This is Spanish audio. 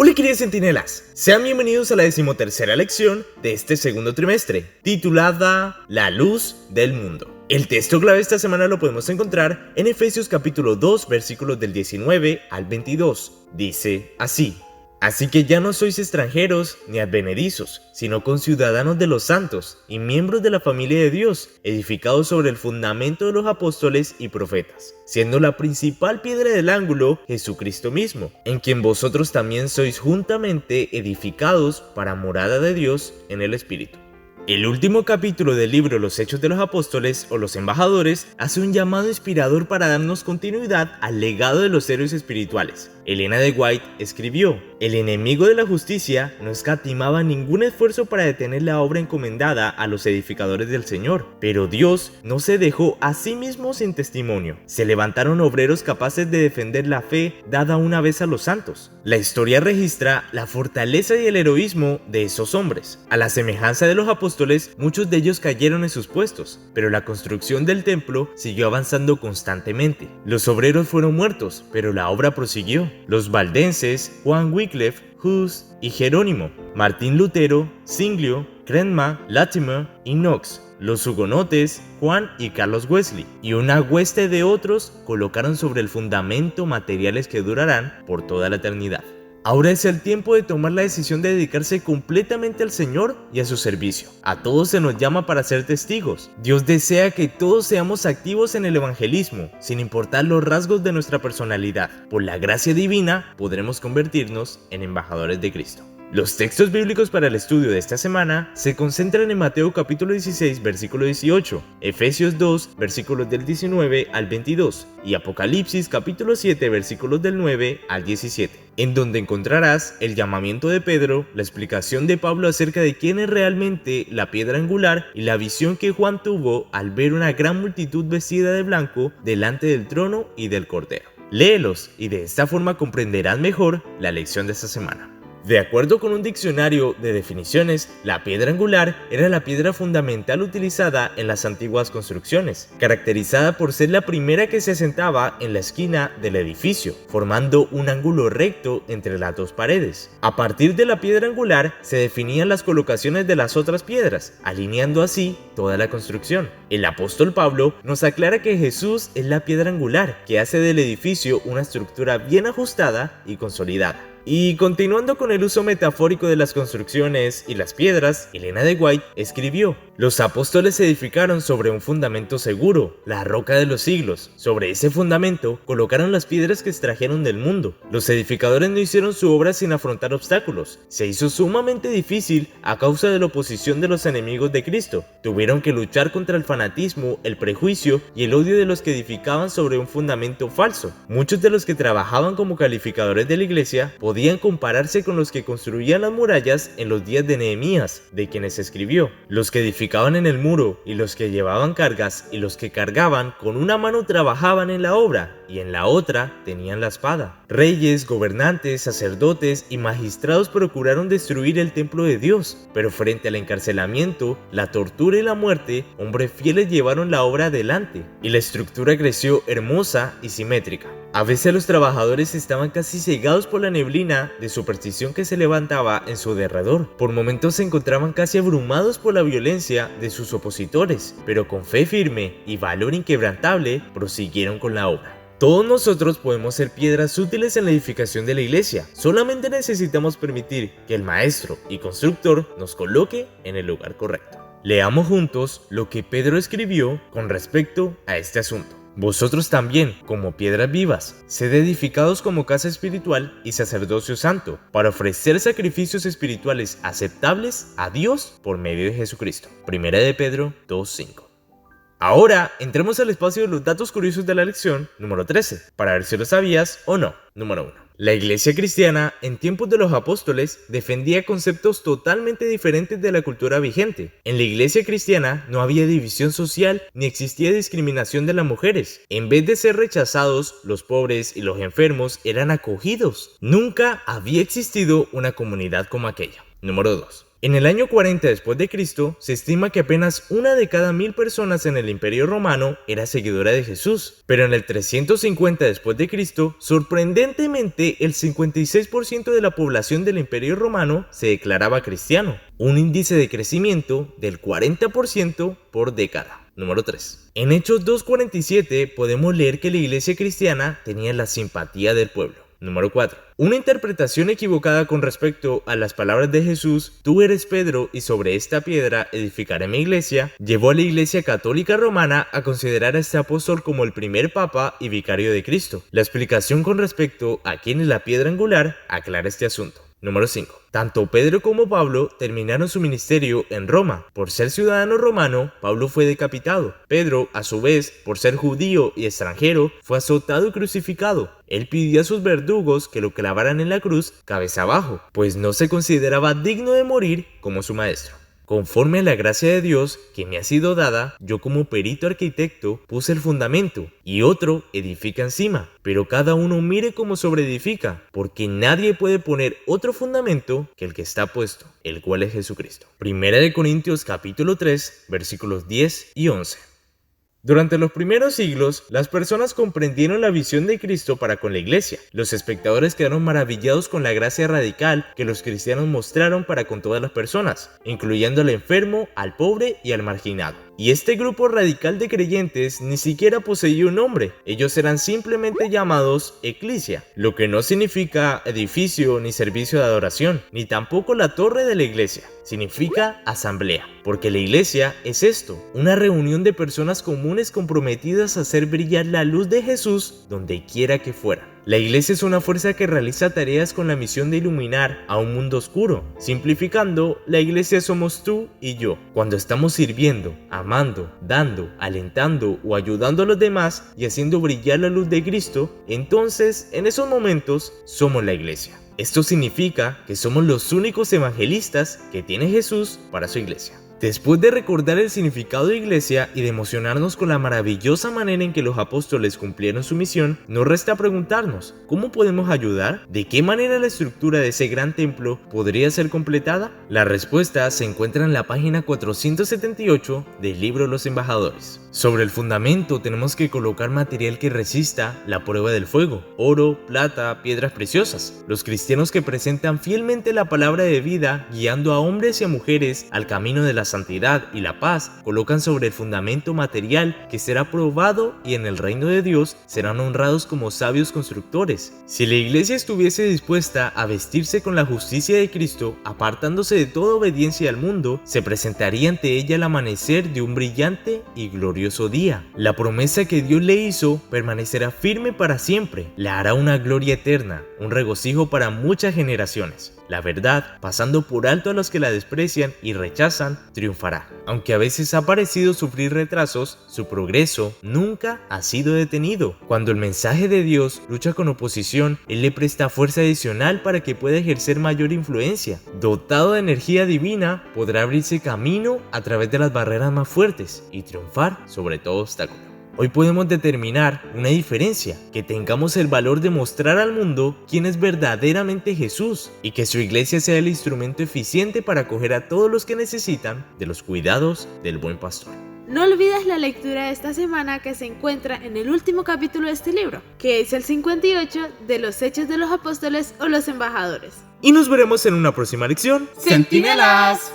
Hola queridos centinelas, sean bienvenidos a la 13ª lección de este segundo trimestre, titulada La luz del mundo. El texto clave de esta semana lo podemos encontrar en Efesios capítulo 2, versículos del 19 al 22. Dice así: Así que ya no sois extranjeros ni advenedizos, sino conciudadanos de los santos y miembros de la familia de Dios, edificados sobre el fundamento de los apóstoles y profetas, siendo la principal piedra del ángulo Jesucristo mismo, en quien vosotros también sois juntamente edificados para morada de Dios en el Espíritu. El último capítulo del libro Los Hechos de los Apóstoles o los Embajadores hace un llamado inspirador para darnos continuidad al legado de los héroes espirituales. Elena de White escribió: el enemigo de la justicia no escatimaba ningún esfuerzo para detener la obra encomendada a los edificadores del Señor, pero Dios no se dejó a sí mismo sin testimonio. Se levantaron obreros capaces de defender la fe dada una vez a los santos. La historia registra la fortaleza y el heroísmo de esos hombres. A la semejanza de los apóstoles, muchos de ellos cayeron en sus puestos, pero la construcción del templo siguió avanzando constantemente. Los obreros fueron muertos, pero la obra prosiguió. Los valdenses, Juan Wycliffe, Hus y Jerónimo, Martín Lutero, Zwinglio, Cranmer, Latimer y Knox, los hugonotes, Juan y Carlos Wesley, y una hueste de otros colocaron sobre el fundamento materiales que durarán por toda la eternidad. Ahora es el tiempo de tomar la decisión de dedicarse completamente al Señor y a su servicio. A todos se nos llama para ser testigos. Dios desea que todos seamos activos en el evangelismo, sin importar los rasgos de nuestra personalidad. Por la gracia divina podremos convertirnos en embajadores de Cristo. Los textos bíblicos para el estudio de esta semana se concentran en Mateo capítulo 16, versículo 18, Efesios 2, versículos del 19 al 22 y Apocalipsis capítulo 7, versículos del 9 al 17, en donde encontrarás el llamamiento de Pedro, la explicación de Pablo acerca de quién es realmente la piedra angular y la visión que Juan tuvo al ver una gran multitud vestida de blanco delante del trono y del Cordero. Léelos y de esta forma comprenderás mejor la lección de esta semana. De acuerdo con un diccionario de definiciones, la piedra angular era la piedra fundamental utilizada en las antiguas construcciones, caracterizada por ser la primera que se asentaba en la esquina del edificio, formando un ángulo recto entre las dos paredes. A partir de la piedra angular se definían las colocaciones de las otras piedras, alineando así toda la construcción. El apóstol Pablo nos aclara que Jesús es la piedra angular, que hace del edificio una estructura bien ajustada y consolidada. Y continuando con el uso metafórico de las construcciones y las piedras, Elena de White escribió: los apóstoles se edificaron sobre un fundamento seguro, la roca de los siglos. Sobre ese fundamento colocaron las piedras que extrajeron del mundo. Los edificadores no hicieron su obra sin afrontar obstáculos. Se hizo sumamente difícil a causa de la oposición de los enemigos de Cristo. Tuvieron que luchar contra el fanatismo, el prejuicio y el odio de los que edificaban sobre un fundamento falso. Muchos de los que trabajaban como calificadores de la iglesia podían compararse con los que construían las murallas en los días de Nehemías, de quienes escribió. Los que edificaban en el muro y los que llevaban cargas y los que cargaban con una mano trabajaban en la obra y en la otra tenían la espada. Reyes, gobernantes, sacerdotes y magistrados procuraron destruir el templo de Dios, pero frente al encarcelamiento, la tortura y la muerte, hombres fieles llevaron la obra adelante y la estructura creció hermosa y simétrica. A veces los trabajadores estaban casi cegados por la neblina de superstición que se levantaba en su derredor. Por momentos se encontraban casi abrumados por la violencia de sus opositores, pero con fe firme y valor inquebrantable prosiguieron con la obra. Todos nosotros podemos ser piedras útiles en la edificación de la iglesia. Solamente necesitamos permitir que el maestro y constructor nos coloque en el lugar correcto. Leamos juntos lo que Pedro escribió con respecto a este asunto. Vosotros también, como piedras vivas, sed edificados como casa espiritual y sacerdocio santo, para ofrecer sacrificios espirituales aceptables a Dios por medio de Jesucristo. 1 de Pedro 2:5. Ahora, entremos al espacio de los datos curiosos de la lección número 13, para ver si lo sabías o no. Número 1. La iglesia cristiana, en tiempos de los apóstoles, defendía conceptos totalmente diferentes de la cultura vigente. En la iglesia cristiana no había división social ni existía discriminación de las mujeres. En vez de ser rechazados, los pobres y los enfermos eran acogidos. Nunca había existido una comunidad como aquella. Número 2. En el año 40 después de Cristo, se estima que apenas una de cada 1000 personas en el Imperio Romano era seguidora de Jesús, pero en el 350 después de Cristo, sorprendentemente el 56% de la población del Imperio Romano se declaraba cristiano, un índice de crecimiento del 40% por década. Número 3. En Hechos 2:47 podemos leer que la iglesia cristiana tenía la simpatía del pueblo. Número 4. Una interpretación equivocada con respecto a las palabras de Jesús, tú eres Pedro y sobre esta piedra edificaré mi iglesia, llevó a la iglesia católica romana a considerar a este apóstol como el primer papa y vicario de Cristo. La explicación con respecto a quién es la piedra angular aclara este asunto. Número 5. Tanto Pedro como Pablo terminaron su ministerio en Roma. Por ser ciudadano romano, Pablo fue decapitado. Pedro, a su vez, por ser judío y extranjero, fue azotado y crucificado. Él pidió a sus verdugos que lo clavaran en la cruz cabeza abajo, pues no se consideraba digno de morir como su maestro. Conforme a la gracia de Dios que me ha sido dada, yo como perito arquitecto puse el fundamento y otro edifica encima, pero cada uno mire cómo sobreedifica, porque nadie puede poner otro fundamento que el que está puesto, el cual es Jesucristo. Primera de Corintios capítulo 3, versículos 10 y 11. Durante los primeros siglos, las personas comprendieron la visión de Cristo para con la iglesia. Los espectadores quedaron maravillados con la gracia radical que los cristianos mostraron para con todas las personas, incluyendo al enfermo, al pobre y al marginado. Y este grupo radical de creyentes ni siquiera poseía un nombre, ellos eran simplemente llamados eclesia, lo que no significa edificio ni servicio de adoración, ni tampoco la torre de la iglesia, significa asamblea, porque la iglesia es esto, una reunión de personas comunes comprometidas a hacer brillar la luz de Jesús donde quiera que fuera. La iglesia es una fuerza que realiza tareas con la misión de iluminar a un mundo oscuro. Simplificando, la iglesia somos tú y yo. Cuando estamos sirviendo, amando, dando, alentando o ayudando a los demás y haciendo brillar la luz de Cristo, entonces, en esos momentos, somos la iglesia. Esto significa que somos los únicos evangelistas que tiene Jesús para su iglesia. Después de recordar el significado de iglesia y de emocionarnos con la maravillosa manera en que los apóstoles cumplieron su misión, nos resta preguntarnos, ¿cómo podemos ayudar? ¿De qué manera la estructura de ese gran templo podría ser completada? La respuesta se encuentra en la página 478 del libro Los Embajadores. Sobre el fundamento tenemos que colocar material que resista la prueba del fuego, oro, plata, piedras preciosas. Los cristianos que presentan fielmente la palabra de vida, guiando a hombres y a mujeres al camino de la santidad y la paz, colocan sobre el fundamento material que será probado y en el reino de Dios serán honrados como sabios constructores. Si la iglesia estuviese dispuesta a vestirse con la justicia de Cristo, apartándose de toda obediencia al mundo, se presentaría ante ella el amanecer de un brillante y glorioso día. La promesa que Dios le hizo permanecerá firme para siempre, le hará una gloria eterna, un regocijo para muchas generaciones. La verdad, pasando por alto a los que la desprecian y rechazan, triunfará. Aunque a veces ha parecido sufrir retrasos, su progreso nunca ha sido detenido. Cuando el mensaje de Dios lucha con oposición, Él le presta fuerza adicional para que pueda ejercer mayor influencia. Dotado de energía divina, podrá abrirse camino a través de las barreras más fuertes y triunfar sobre todo obstáculo. Hoy podemos determinar una diferencia, que tengamos el valor de mostrar al mundo quién es verdaderamente Jesús y que su iglesia sea el instrumento eficiente para acoger a todos los que necesitan de los cuidados del buen pastor. No olvides la lectura de esta semana que se encuentra en el último capítulo de este libro, que es el 58 de los Hechos de los Apóstoles o los Embajadores. Y nos veremos en una próxima lección. ¡Centinelas!